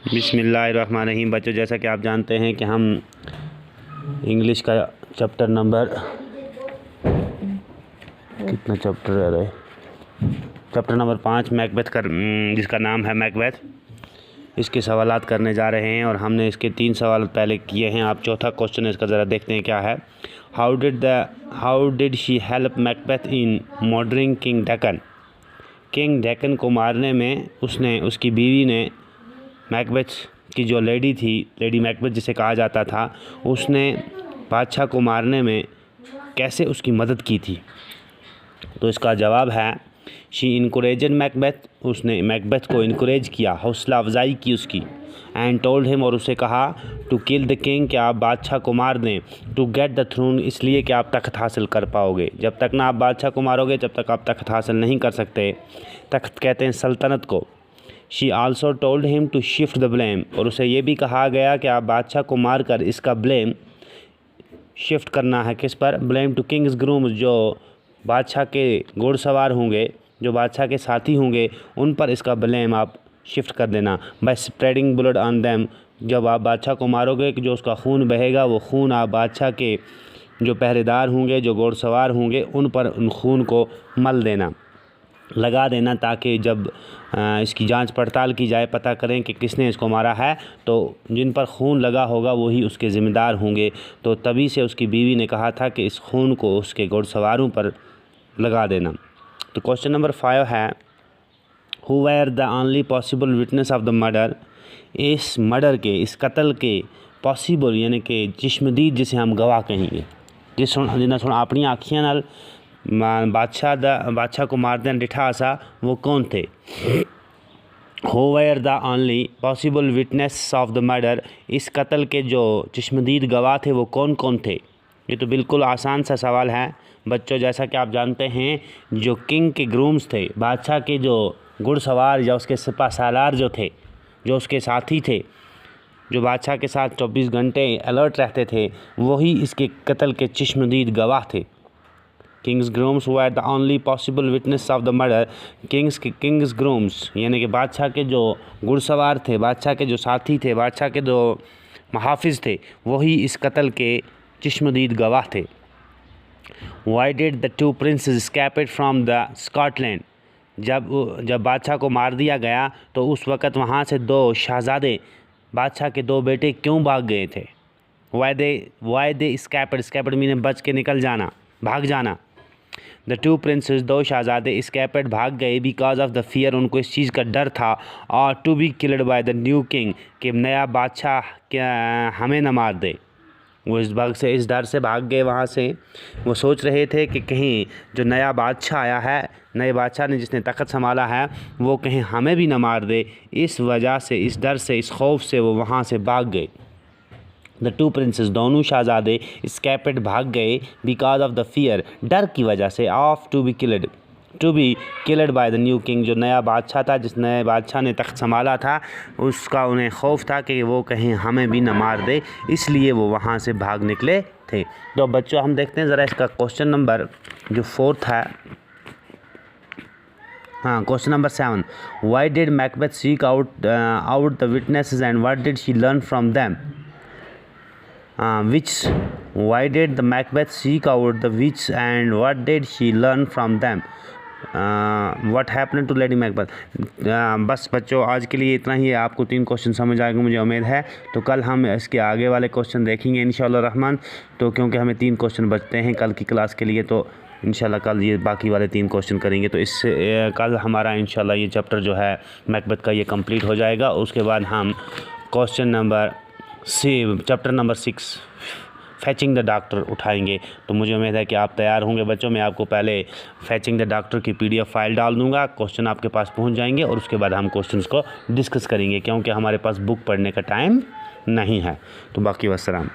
बिस्मिल्लाहिर्रहमानिर्रहीम। बच्चों, जैसा कि आप जानते हैं कि हम इंग्लिश का chapter number chapter number 5 Macbeth का, जिसका नाम है मैकबेथ, इसके सवालात करने जा रहे हैं और हमने इसके 3 सवाल पहले किए हैं। आप चौथा क्वेश्चन इसका ज़रा देखते हैं क्या है। How did she help Macbeth in murdering king Deccan. King Deccan को मारने में उसकी बीवी ने मैकबेथ की जो लेडी थी, लेडी मैकबेथ जिसे कहा जाता था, उसने बादशाह को मारने में कैसे उसकी मदद की थी। तो इसका जवाब है शी इनकरेजड मैकबेथ। उसने मैकबेथ को इनकरेज किया, हौसला अफजाई की उसकी। एंड टोल्ड हिम, और उसे कहा, टू किल द किंग, कि आप बादशाह को मार दें। टू गेट द थ्रोन, इसलिए कि आप तख्त हासिल कर पाओगे। जब तक ना आप बादशाह को मारोगे जब तक आप तख्त हासिल नहीं कर सकते। तख्त कहते हैं सल्तनत को। She also told him to shift the blame, और उसे ये भी कहा गया कि आप बादशाह को मार कर इसका ब्लेम शिफ्ट करना है। किस पर? ब्लेम टू किंग्स ग्रूम्स, जो बादशाह के घुड़सवार होंगे, जो बादशाह के साथी होंगे, उन पर इसका ब्लेम आप शिफ्ट कर देना। By spreading blood on them, जब आप बादशाह को मारोगे कि जो उसका खून बहेगा, वो खून आप बादशाह के जो पहरेदार होंगे, जो घुड़सवार होंगे, उन पर उन खून को मल देना, लगा देना, ताकि जब इसकी जांच पड़ताल की जाए, पता करें कि किसने इसको मारा है, तो जिन पर खून लगा होगा वही उसके ज़िम्मेदार होंगे। तो तभी से उसकी बीवी ने कहा था कि इस खून को उसके घुड़सवारों पर लगा देना। तो क्वेश्चन नंबर 5 है, who were the only possible witness of the murder. इस मर्डर के, इस कत्ल के पॉसिबल यानी कि जिस्मदीद, जिसे हम गवाह कहेंगे, जिन्हें अपनी आँखियां नाल बादशाह को मार देना डिठा सा, वो कौन थे। Who were the only possible witness of the murder, इस कत्ल के जो जिस्मदीद गवाह थे वो कौन कौन थे। ये तो बिल्कुल आसान सा सवाल है बच्चों। जैसा कि आप जानते हैं, जो किंग के ग्रूम्स थे, बादशाह के जो घुड़सवार या उसके सिपा सालार जो थे, जो उसके साथी थे, जो बादशाह के साथ 24 घंटे अलर्ट रहते थे, वही इसके कत्ल के जिस्मदीद गवाह थे। Kings grooms were the only possible witness of the murder. Kings grooms यानी कि बादशाह के जो घुड़सवार थे, बादशाह के जो साथी थे, बादशाह के जो मुहाफिज थे, वही इस कत्ल के जिस्मदीद गवाह थे। Why did the 2 princess escaped from the Scotland. जब बादशाह को मार दिया गया तो उस वक़्त वहाँ से 2 शहज़ादे, बादशाह के 2 बेटे क्यों भाग गए थे। वाई दे एस्केप्ड मीने बच के निकल जाना, भाग जाना। द 2 प्रिंसेस, 2 शहज़ादे, एस्केप्ड भाग गए, बिकॉज ऑफ द फियर, उनको इस चीज़ का डर था, और to be killed by the new king, कि नया बादशाह क्या हमें न मार दे। वो इस डर से भाग गए वहाँ से। वो सोच रहे थे कि कहीं जो नया बादशाह आया है, नए बादशाह ने जिसने तख्त संभाला है, वो कहीं हमें भी न मार दे। इस वजह से, इस डर से, इस खौफ से वो वहाँ से भाग गए। द 2 प्रिंसेस, दोनों शहज़ादे, एस्केप्ड भाग गए, बिकॉज ऑफ द फियर, डर की वजह से, of to be killed by the new king, जो नया बादशाह था, जिस नए बादशाह ने तख्त संभाला था, उसका उन्हें खौफ था कि वो कहीं हमें भी न मार दे, इसलिए वो वहाँ से भाग निकले थे। तो बच्चों, हम देखते हैं ज़रा इसका क्वेश्चन नंबर जो 4 है। हाँ, question number 7, why did Macbeth seek out the witnesses and what did she learn from them. Why did the Macbeth seek out the witch and what did she learn from them? What happened to Lady Macbeth? बस बच्चों, आज के लिए इतना ही है। आपको 3 question समझ आएंगे मुझे उम्मीद है। तो कल हम इसके आगे वाले क्वेश्चन देखेंगे इंशाअल्लाह रहमान। तो क्योंकि हमें 3 क्वेश्चन बचते हैं कल की क्लास के लिए, तो इंशाल्लाह कल ये बाकी वाले 3 क्वेश्चन करेंगे। तो इससे कल हमारा इंशाल्लाह ये चैप्टर जो है मैकबेथ का, ये कंप्लीट हो जाएगा। उसके बाद हम question number chapter number 6 फैचिंग the doctor उठाएंगे। तो मुझे उम्मीद है कि आप तैयार होंगे बच्चों। मैं आपको पहले फैचिंग द डॉक्टर की PDF फाइल डाल दूंगा, क्वेश्चन आपके पास पहुंच जाएंगे, और उसके बाद हम क्वेश्चंस को डिस्कस करेंगे, क्योंकि हमारे पास बुक पढ़ने का टाइम नहीं है। तो बाकी वस्सलाम।